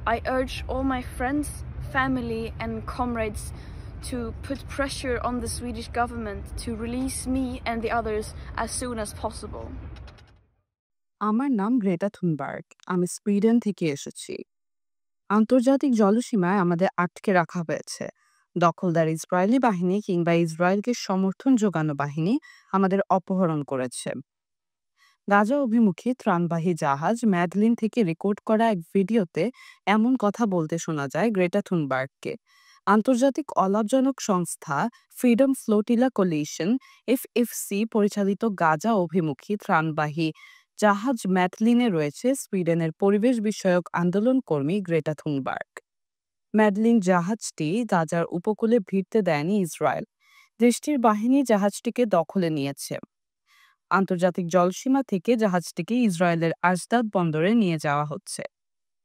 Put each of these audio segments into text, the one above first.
I urge all my friends, family and comrades to put pressure on the Swedish government to release me and the others as soon as possible. আমার নাম Greta Thunberg. আমি Sweden থেকে এসেছি। আন্তর্জাতিক জলসীমায় আমাদের আটকে রাখা হয়েছে। দখলদার ইসরায়েলি বাহিনী কিংবা ইসরায়েলকে সমর্থন যোগানো বাহিনী আমাদের অপহরণ করেছে। গাজা অভিমুখী ত্রাণবাহী জাহাজ ম্যাডলিন থেকে রেকর্ড করা এক ভিডিওতে এমন কথা বলতে শোনা যায় গ্রেটা থুনবার্গকে। আন্তর্জাতিক অলাভজনক সংস্থা ফ্রিডম ফ্লোটিলা কোলিশন এফএফসি পরিচালিত গাজা অভিমুখী ত্রাণবাহী জাহাজ ম্যাডলিনে রয়েছে সুইডেনের পরিবেশ বিষয়ক আন্দোলন কর্মী গ্রেটা থুনবার্গ। ম্যাডলিন জাহাজটি গাজার উপকূলে ভিড়তে দেয়নি ইসরায়েল। দেশটির বাহিনী জাহাজটিকে দখলে নিয়েছে। আন্তর্জাতিক জলসীমা থেকে জাহাজটিকে ইসরায়েলের আজদাদ বন্দরে নিয়ে যাওয়া হচ্ছে।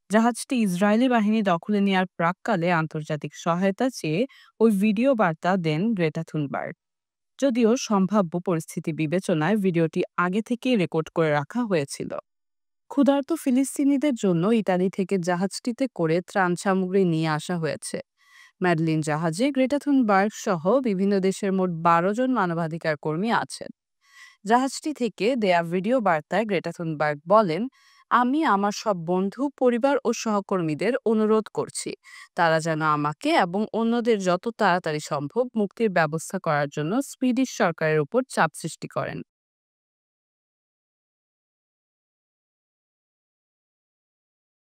জাহাজটি ইসরায়েলি বাহিনী দখলে নেওয়ার প্রাক্কালে আন্তর্জাতিক সহায়তা চেয়ে ওই ভিডিও বার্তা দেন গ্রেটা থুনবার্গ। যদিও সম্ভাব্য পরিস্থিতি বিবেচনায় ভিডিওটি আগে থেকেই রেকর্ড করে রাখা হয়েছিল। ক্ষুধার্ত ফিলিস্তিনিদের জন্য ইতালি থেকে জাহাজটিতে করে ত্রাণ সামগ্রী নিয়ে আসা হয়েছে। ম্যাডলিন জাহাজে গ্রেটা থুনবার্গ সহ বিভিন্ন দেশের মোট 12 জন মানবাধিকার কর্মী আছেন। জাহাজটি থেকে দেয়া ভিডিও বার্তায় গ্রেটা থুনবার্গ বলেন, আমি আমার সব বন্ধু, পরিবার ও সহকর্মীদের অনুরোধ করছি তারা যেন আমাকে এবং অন্যদের যত তাড়াতাড়ি সম্ভব মুক্তির ব্যবস্থা করার জন্য সুইডিশ সরকারের উপর চাপ সৃষ্টি করেন।